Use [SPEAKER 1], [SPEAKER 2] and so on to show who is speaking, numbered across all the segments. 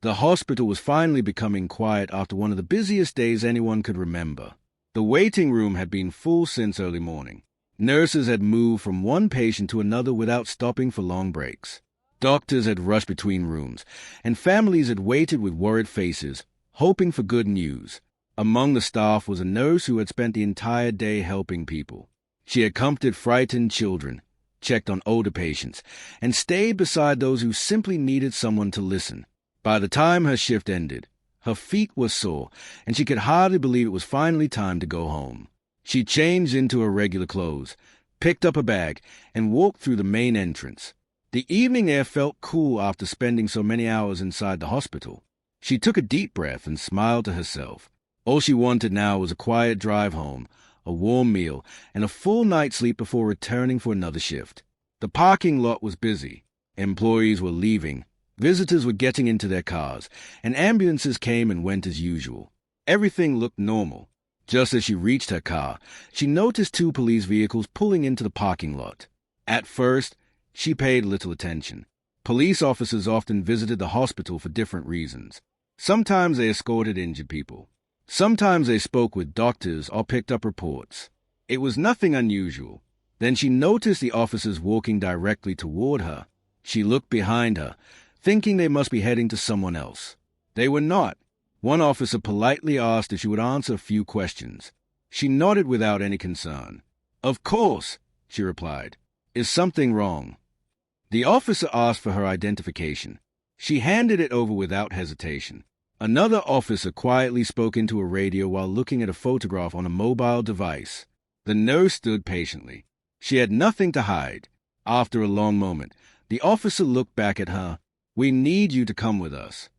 [SPEAKER 1] The hospital was finally becoming quiet after one of the busiest days anyone could remember. The waiting room had been full since early morning. Nurses had moved from one patient to another without stopping for long breaks. Doctors had rushed between rooms, and families had waited with worried faces, hoping for good news. Among the staff was a nurse who had spent the entire day helping people. She had comforted frightened children, checked on older patients, and stayed beside those who simply needed someone to listen. By the time her shift ended, her feet were sore, and she could hardly believe it was finally time to go home. She changed into her regular clothes, picked up a bag, and walked through the main entrance. The evening air felt cool after spending so many hours inside the hospital. She took a deep breath and smiled to herself. All she wanted now was a quiet drive home, a warm meal, and a full night's sleep before returning for another shift. The parking lot was busy. Employees were leaving, visitors were getting into their cars, and ambulances came and went as usual. Everything looked normal. Just as she reached her car, she noticed 2 police vehicles pulling into the parking lot. At first, she paid little attention. Police officers often visited the hospital for different reasons. Sometimes they escorted injured people. Sometimes they spoke with doctors or picked up reports. It was nothing unusual. Then she noticed the officers walking directly toward her. She looked behind her, thinking they must be heading to someone else. They were not. One officer politely asked if she would answer a few questions. She nodded without any concern. "Of course," she replied. "Is something wrong?" The officer asked for her identification. She handed it over without hesitation. Another officer quietly spoke into a radio while looking at a photograph on a mobile device. The nurse stood patiently. She had nothing to hide. After a long moment, the officer looked back at her. "We need you to come with us."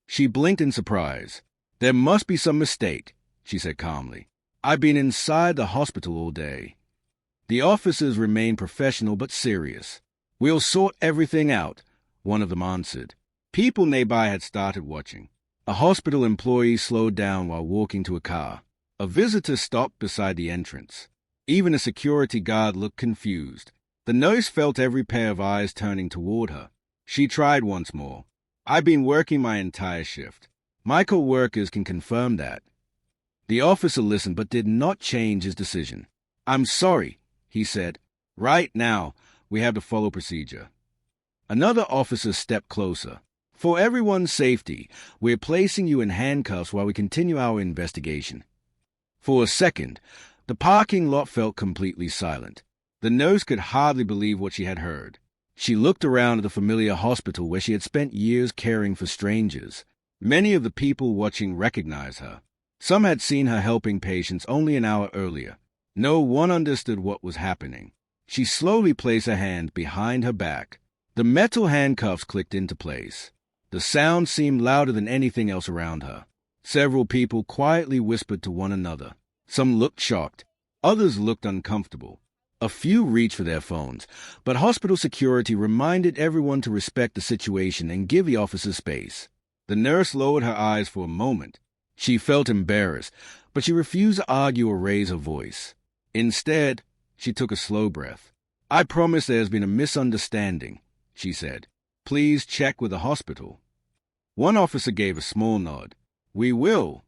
[SPEAKER 1] She blinked in surprise. "There must be some mistake," she said calmly. "I've been inside the hospital all day." The officers remained professional but serious. "We'll sort everything out," one of them answered. People nearby had started watching. A hospital employee slowed down while walking to a car. A visitor stopped beside the entrance. Even a security guard looked confused. The nurse felt every pair of eyes turning toward her. She tried once more. "I've been working my entire shift. My co-workers can confirm that." The officer listened but did not change his decision. "I'm sorry," he said. "Right now, we have to follow procedure." Another officer stepped closer. "For everyone's safety, we're placing you in handcuffs while we continue our investigation." For a second, the parking lot felt completely silent. The nurse could hardly believe what she had heard. She looked around at the familiar hospital where she had spent years caring for strangers. Many of the people watching recognized her. Some had seen her helping patients only an hour earlier. No one understood what was happening. She slowly placed her hand behind her back. The metal handcuffs clicked into place. The sound seemed louder than anything else around her. Several people quietly whispered to one another. Some looked shocked. Others looked uncomfortable. A few reached for their phones, but hospital security reminded everyone to respect the situation and give the officers space. The nurse lowered her eyes for a moment. She felt embarrassed, but she refused to argue or raise her voice. Instead, she took a slow breath. "I promise there has been a misunderstanding," she said. "Please check with the hospital." One officer gave a small nod. "We will."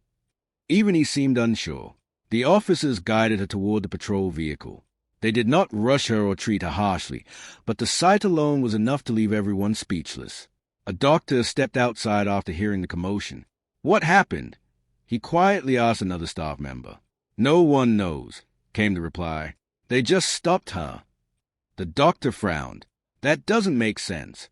[SPEAKER 1] Even he seemed unsure. The officers guided her toward the patrol vehicle. They did not rush her or treat her harshly, but the sight alone was enough to leave everyone speechless. A doctor stepped outside after hearing the commotion. "What happened?" he quietly asked another staff member. "No one knows," came the reply. "They just stopped her." The doctor frowned. "That doesn't make sense."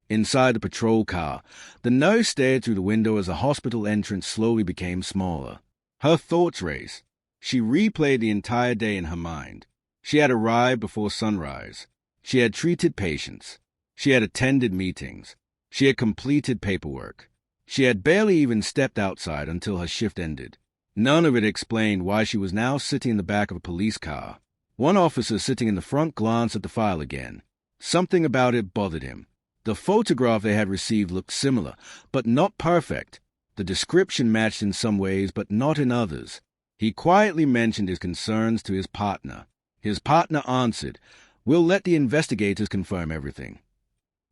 [SPEAKER 1] Inside the patrol car, the nurse stared through the window as the hospital entrance slowly became smaller. Her thoughts raced. She replayed the entire day in her mind. She had arrived before sunrise. She had treated patients. She had attended meetings. She had completed paperwork. She had barely even stepped outside until her shift ended. None of it explained why she was now sitting in the back of a police car. One officer sitting in the front glanced at the file again. Something about it bothered him. The photograph they had received looked similar, but not perfect. The description matched in some ways, but not in others. He quietly mentioned his concerns to his partner. His partner answered, "We'll let the investigators confirm everything."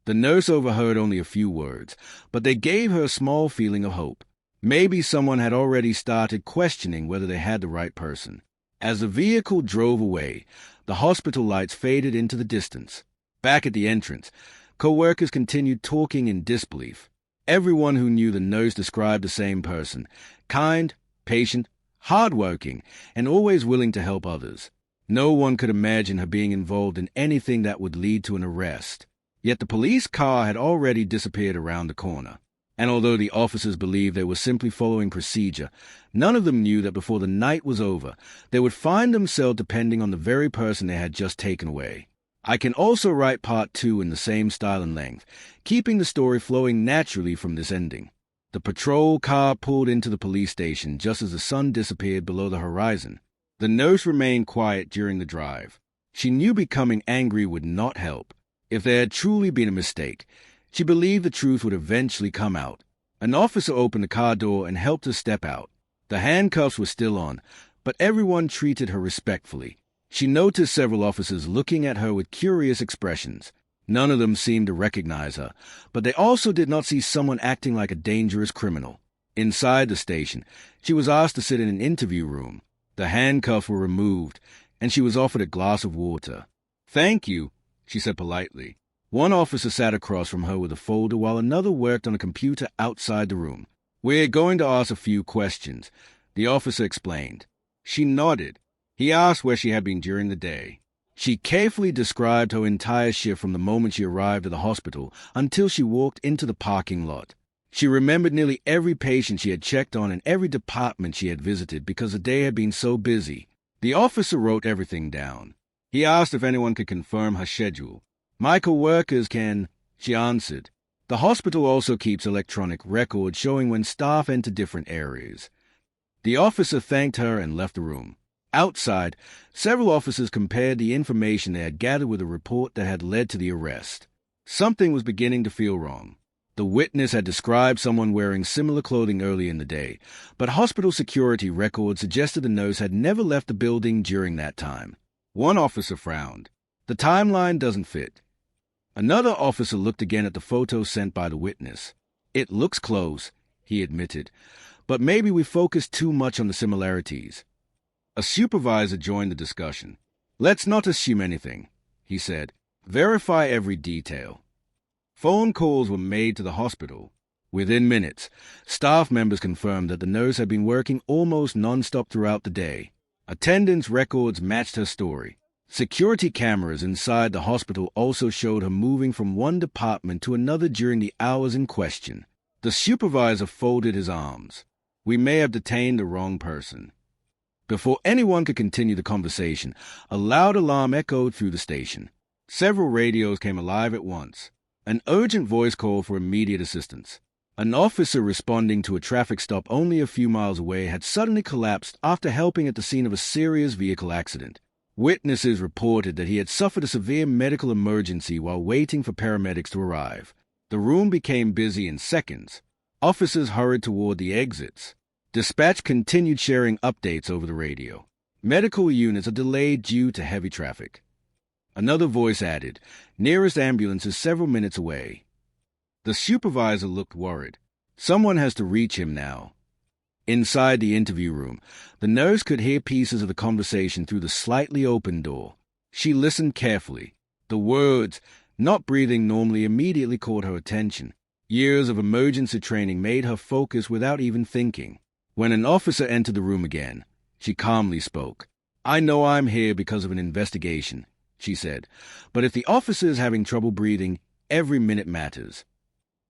[SPEAKER 1] The nurse overheard only a few words, but they gave her a small feeling of hope. Maybe someone had already started questioning whether they had the right person. As the vehicle drove away, the hospital lights faded into the distance. Back at the entrance, co-workers continued talking in disbelief. Everyone who knew the nurse described the same person: kind, patient, hardworking, and always willing to help others. No one could imagine her being involved in anything that would lead to an arrest. Yet the police car had already disappeared around the corner. And although the officers believed they were simply following procedure, none of them knew that before the night was over, they would find themselves depending on the very person they had just taken away. I can also write part 2 in the same style and length, keeping the story flowing naturally from this ending. The patrol car pulled into the police station just as the sun disappeared below the horizon. The nurse remained quiet during the drive. She knew becoming angry would not help. If there had truly been a mistake, she believed the truth would eventually come out. An officer opened the car door and helped her step out. The handcuffs were still on, but everyone treated her respectfully. She noticed several officers looking at her with curious expressions. None of them seemed to recognize her, but they also did not see someone acting like a dangerous criminal. Inside the station, she was asked to sit in an interview room. The handcuffs were removed, and she was offered a glass of water. "Thank you," she said politely. One officer sat across from her with a folder while another worked on a computer outside the room. "We're going to ask a few questions," the officer explained. She nodded. He asked where she had been during the day. She carefully described her entire shift from the moment she arrived at the hospital until she walked into the parking lot. She remembered nearly every patient she had checked on and every department she had visited because the day had been so busy. The officer wrote everything down. He asked if anyone could confirm her schedule. "My co-workers can," she answered. The hospital also keeps electronic records showing when staff enter different areas. The officer thanked her and left the room. Outside, several officers compared the information they had gathered with a report that had led to the arrest. Something was beginning to feel wrong. The witness had described someone wearing similar clothing early in the day, but hospital security records suggested the nurse had never left the building during that time. One officer frowned. "The timeline doesn't fit." Another officer looked again at the photo sent by the witness. "It looks close," he admitted, "but maybe we focused too much on the similarities." A supervisor joined the discussion. "Let's not assume anything," he said. "Verify every detail." Phone calls were made to the hospital. Within minutes, staff members confirmed that the nurse had been working almost nonstop throughout the day. Attendance records matched her story. Security cameras inside the hospital also showed her moving from one department to another during the hours in question. The supervisor folded his arms. "We may have detained the wrong person." Before anyone could continue the conversation, a loud alarm echoed through the station. Several radios came alive at once. An urgent voice called for immediate assistance. An officer responding to a traffic stop only a few miles away had suddenly collapsed after helping at the scene of a serious vehicle accident. Witnesses reported that he had suffered a severe medical emergency while waiting for paramedics to arrive. The room became busy in seconds. Officers hurried toward the exits. Dispatch continued sharing updates over the radio. "Medical units are delayed due to heavy traffic." Another voice added, "Nearest ambulance is several minutes away." The supervisor looked worried. Someone has to reach him now. Inside the interview room, the nurse could hear pieces of the conversation through the slightly open door. She listened carefully. The words, "not breathing normally," immediately caught her attention. Years of emergency training made her focus without even thinking. When an officer entered the room again, she calmly spoke. "I know I'm here because of an investigation," she said, "but if the officer is having trouble breathing, every minute matters."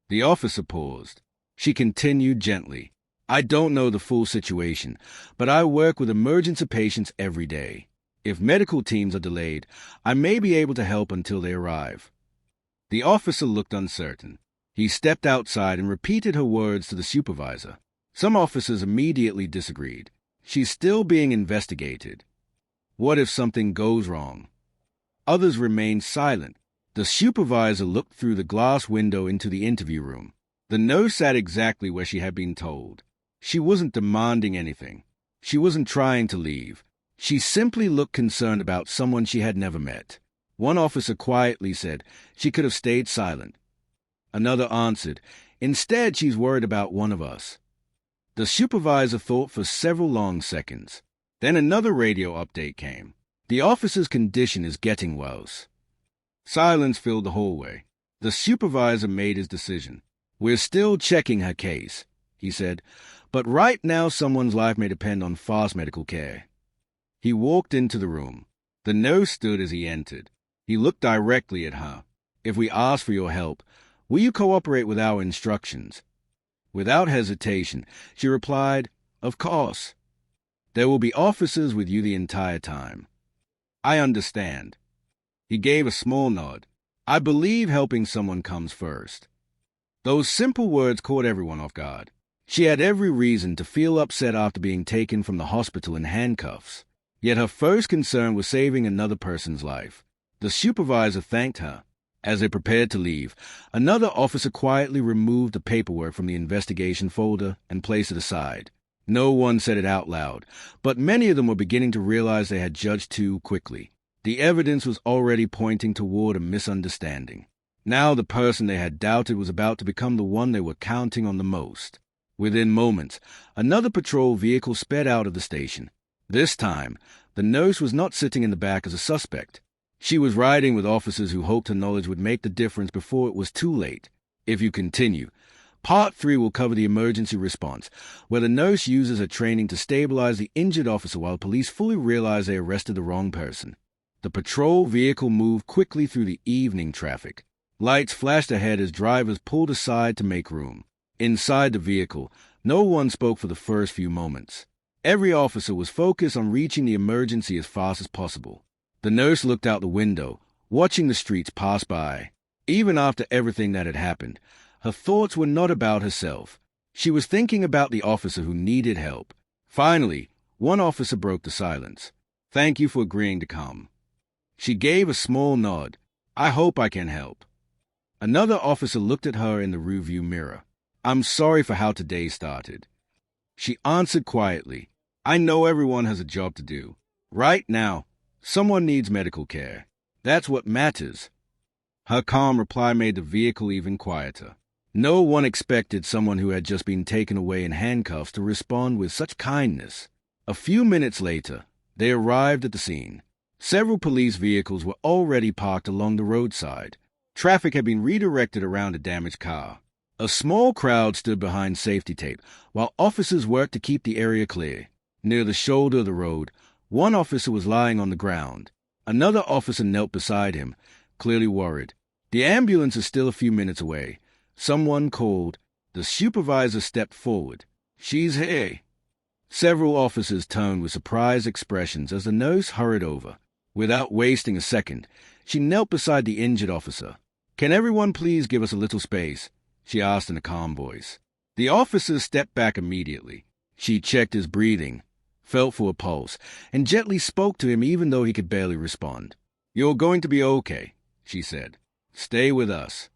[SPEAKER 1] The officer paused. She continued gently. "I don't know the full situation, but I work with emergency patients every day. If medical teams are delayed, I may be able to help until they arrive." The officer looked uncertain. He stepped outside and repeated her words to the supervisor. Some officers immediately disagreed. "She's still being investigated. What if something goes wrong?" Others remained silent. The supervisor looked through the glass window into the interview room. The nurse sat exactly where she had been told. She wasn't demanding anything. She wasn't trying to leave. She simply looked concerned about someone she had never met. One officer quietly said she could have stayed silent. Another answered, "Instead, she's worried about one of us." The supervisor thought for several long seconds. Then another radio update came. "The officer's condition is getting worse." Silence filled the hallway. The supervisor made his decision. "We're still checking her case," he said, "but right now someone's life may depend on fast medical care." He walked into the room. The nurse stood as he entered. He looked directly at her. "If we ask for your help, will you cooperate with our instructions?" Without hesitation, she replied, "Of course. There will be officers with you the entire time." "I understand." He gave a small nod. "I believe helping someone comes first." Those simple words caught everyone off guard. She had every reason to feel upset after being taken from the hospital in handcuffs. Yet her first concern was saving another person's life. The supervisor thanked her. As they prepared to leave, another officer quietly removed the paperwork from the investigation folder and placed it aside. No one said it out loud, but many of them were beginning to realize they had judged too quickly. The evidence was already pointing toward a misunderstanding. Now the person they had doubted was about to become the one they were counting on the most. Within moments, another patrol vehicle sped out of the station. This time, the nurse was not sitting in the back as a suspect. She was riding with officers who hoped her knowledge would make the difference before it was too late. If you continue, Part 3 will cover the emergency response, where the nurse uses her training to stabilize the injured officer while police fully realize they arrested the wrong person. The patrol vehicle moved quickly through the evening traffic. Lights flashed ahead as drivers pulled aside to make room. Inside the vehicle, no one spoke for the first few moments. Every officer was focused on reaching the emergency as fast as possible. The nurse looked out the window, watching the streets pass by. Even after everything that had happened, her thoughts were not about herself. She was thinking about the officer who needed help. Finally, one officer broke the silence. "Thank you for agreeing to come." She gave a small nod. "I hope I can help." Another officer looked at her in the rearview mirror. "I'm sorry for how today started." She answered quietly, "I know everyone has a job to do. Right now, someone needs medical care. That's what matters." Her calm reply made the vehicle even quieter. No one expected someone who had just been taken away in handcuffs to respond with such kindness. A few minutes later, they arrived at the scene. Several police vehicles were already parked along the roadside. Traffic had been redirected around a damaged car. A small crowd stood behind safety tape, while officers worked to keep the area clear. Near the shoulder of the road, one officer was lying on the ground. Another officer knelt beside him, clearly worried. The ambulance is still a few minutes away. Someone called. The supervisor stepped forward. "She's here." Several officers turned with surprised expressions as the nurse hurried over. Without wasting a second, she knelt beside the injured officer. "Can everyone please give us a little space?" she asked in a calm voice. The officer stepped back immediately. She checked his breathing, felt for a pulse, and gently spoke to him even though he could barely respond. "You're going to be okay," she said. "Stay with us."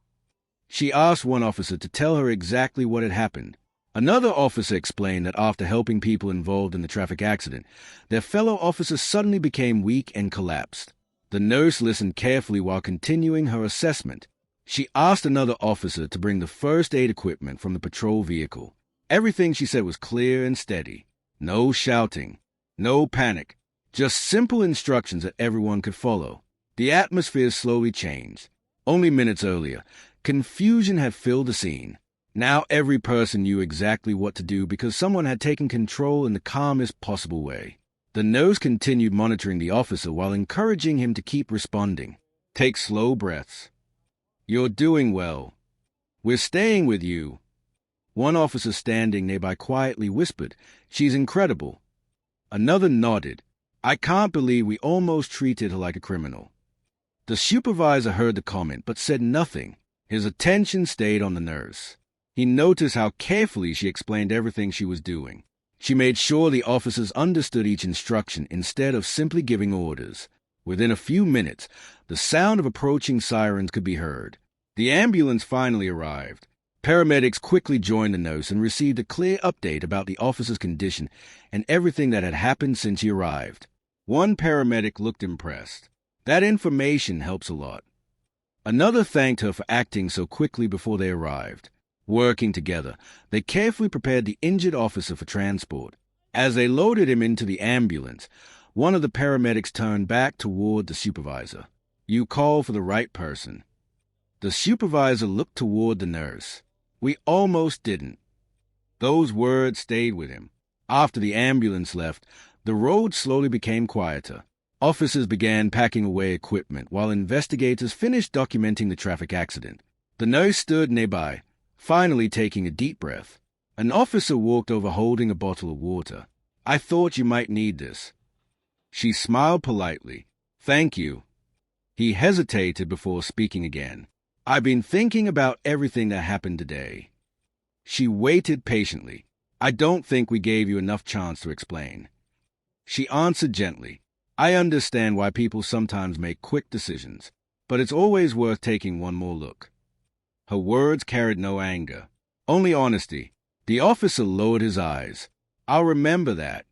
[SPEAKER 1] She asked one officer to tell her exactly what had happened. Another officer explained that after helping people involved in the traffic accident, their fellow officers suddenly became weak and collapsed. The nurse listened carefully while continuing her assessment. She asked another officer to bring the first aid equipment from the patrol vehicle. Everything she said was clear and steady. No shouting, no panic, just simple instructions that everyone could follow. The atmosphere slowly changed. Only minutes earlier, confusion had filled the scene. Now every person knew exactly what to do because someone had taken control in the calmest possible way. The nurse continued monitoring the officer while encouraging him to keep responding. "Take slow breaths. You're doing well. We're staying with you." One officer standing nearby quietly whispered, "She's incredible." Another nodded. "I can't believe we almost treated her like a criminal." The supervisor heard the comment but said nothing. His attention stayed on the nurse. He noticed how carefully she explained everything she was doing. She made sure the officers understood each instruction instead of simply giving orders. Within a few minutes, the sound of approaching sirens could be heard. The ambulance finally arrived. Paramedics quickly joined the nurse and received a clear update about the officer's condition and everything that had happened since he arrived. One paramedic looked impressed. "That information helps a lot." Another thanked her for acting so quickly before they arrived. Working together, they carefully prepared the injured officer for transport. As they loaded him into the ambulance, one of the paramedics turned back toward the supervisor. "You called for the right person." The supervisor looked toward the nurse. "We almost didn't." Those words stayed with him. After the ambulance left, the road slowly became quieter. Officers began packing away equipment while investigators finished documenting the traffic accident. The nurse stood nearby, finally taking a deep breath. An officer walked over holding a bottle of water. "I thought you might need this." She smiled politely. "Thank you." He hesitated before speaking again. "I've been thinking about everything that happened today." She waited patiently. "I don't think we gave you enough chance to explain." She answered gently. "I understand why people sometimes make quick decisions, but it's always worth taking one more look." Her words carried no anger, only honesty. The officer lowered his eyes. "I'll remember that."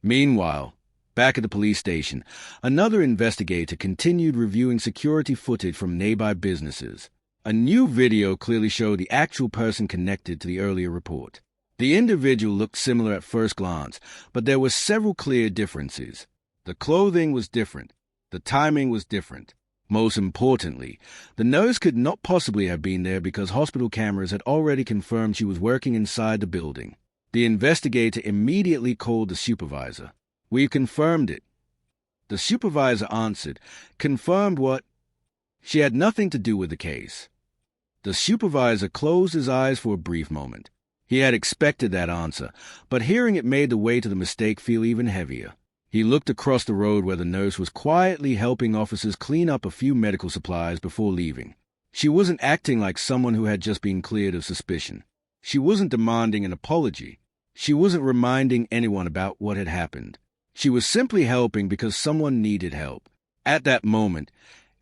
[SPEAKER 1] Meanwhile, back at the police station, another investigator continued reviewing security footage from nearby businesses. A new video clearly showed the actual person connected to the earlier report. The individual looked similar at first glance, but there were several clear differences. The clothing was different. The timing was different. Most importantly, the nurse could not possibly have been there because hospital cameras had already confirmed she was working inside the building. The investigator immediately called the supervisor. "We've confirmed it." The supervisor answered. "Confirmed what?" She had nothing to do with the case. The supervisor closed his eyes for a brief moment. He had expected that answer, but hearing it made the weight of the mistake feel even heavier. He looked across the road where the nurse was quietly helping officers clean up a few medical supplies before leaving. She wasn't acting like someone who had just been cleared of suspicion. She wasn't demanding an apology. She wasn't reminding anyone about what had happened. She was simply helping because someone needed help. At that moment,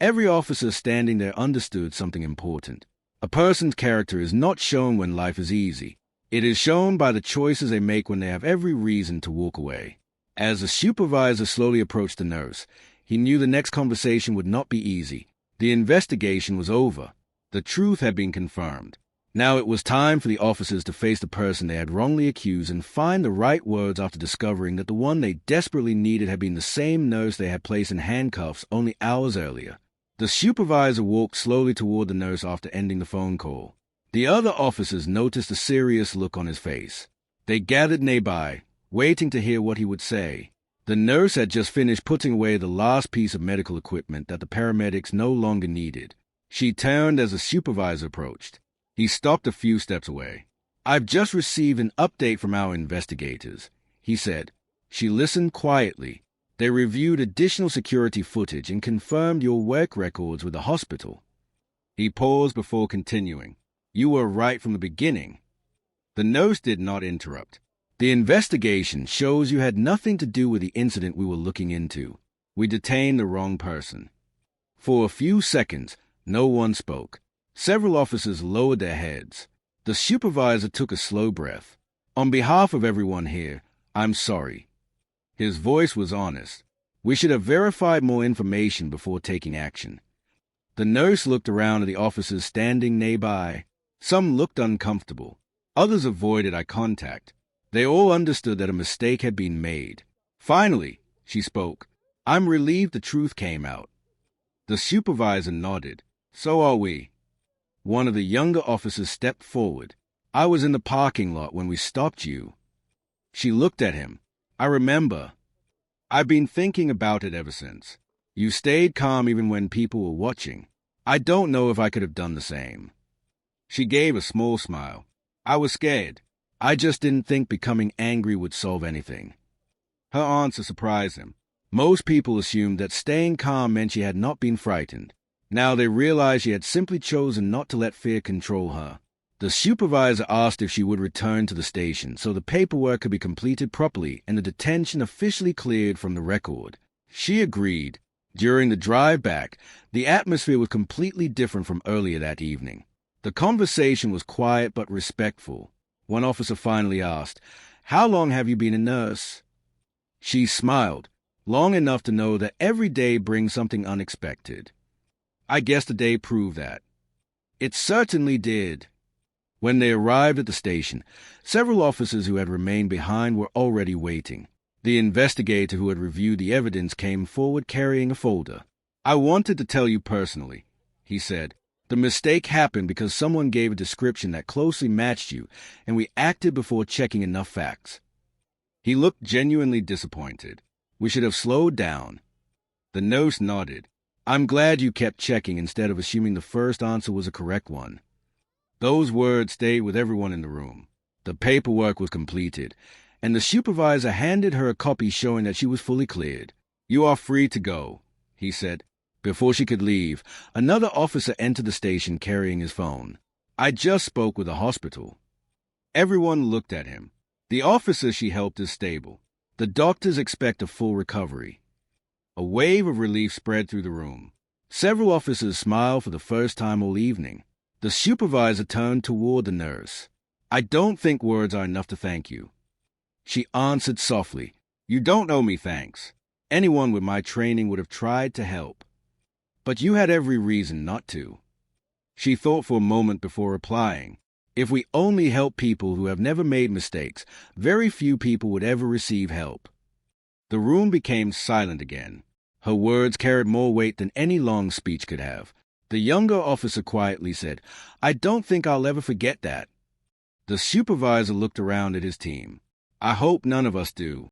[SPEAKER 1] every officer standing there understood something important. A person's character is not shown when life is easy. It is shown by the choices they make when they have every reason to walk away. As the supervisor slowly approached the nurse, he knew the next conversation would not be easy. The investigation was over. The truth had been confirmed. Now it was time for the officers to face the person they had wrongly accused and find the right words after discovering that the one they desperately needed had been the same nurse they had placed in handcuffs only hours earlier. The supervisor walked slowly toward the nurse after ending the phone call. The other officers noticed a serious look on his face. They gathered nearby, waiting to hear what he would say. The nurse had just finished putting away the last piece of medical equipment that the paramedics no longer needed. She turned as the supervisor approached. He stopped a few steps away. "I've just received an update from our investigators," he said. She listened quietly. "They reviewed additional security footage and confirmed your work records with the hospital." He paused before continuing. "You were right from the beginning." The nurse did not interrupt. "The investigation shows you had nothing to do with the incident we were looking into. We detained the wrong person." For a few seconds, no one spoke. Several officers lowered their heads. The supervisor took a slow breath. "On behalf of everyone here, I'm sorry." His voice was honest. "We should have verified more information before taking action." The nurse looked around at the officers standing nearby. Some looked uncomfortable. Others avoided eye contact. They all understood that a mistake had been made. Finally, she spoke. "I'm relieved the truth came out." The supervisor nodded. "So are we." One of the younger officers stepped forward. "I was in the parking lot when we stopped you." She looked at him. "I remember. I've been thinking about it ever since. You stayed calm even when people were watching. I don't know if I could have done the same." She gave a small smile. "I was scared. I just didn't think becoming angry would solve anything." Her answer surprised him. Most people assumed that staying calm meant she had not been frightened. Now they realized she had simply chosen not to let fear control her. The supervisor asked if she would return to the station so the paperwork could be completed properly and the detention officially cleared from the record. She agreed. During the drive back, the atmosphere was completely different from earlier that evening. The conversation was quiet but respectful. One officer finally asked, "How long have you been a nurse?" She smiled, long enough to know that every day brings something unexpected. I guess the day proved that. It certainly did. When they arrived at the station, several officers who had remained behind were already waiting. The investigator who had reviewed the evidence came forward carrying a folder. "I wanted to tell you personally," he said. "The mistake happened because someone gave a description that closely matched you, and we acted before checking enough facts." He looked genuinely disappointed. "We should have slowed down." The nurse nodded. "I'm glad you kept checking instead of assuming the first answer was a correct one." Those words stayed with everyone in the room. The paperwork was completed, and the supervisor handed her a copy showing that she was fully cleared. "You are free to go," he said. Before she could leave, another officer entered the station carrying his phone. "I just spoke with the hospital." Everyone looked at him. The officer she helped is stable. The doctors expect a full recovery. A wave of relief spread through the room. Several officers smiled for the first time all evening. The supervisor turned toward the nurse. "I don't think words are enough to thank you." She answered softly, "You don't owe me thanks. Anyone with my training would have tried to help. But you had every reason not to." She thought for a moment before replying. If we only help people who have never made mistakes, very few people would ever receive help. The room became silent again. Her words carried more weight than any long speech could have. The younger officer quietly said, "I don't think I'll ever forget that." The supervisor looked around at his team. "I hope none of us do."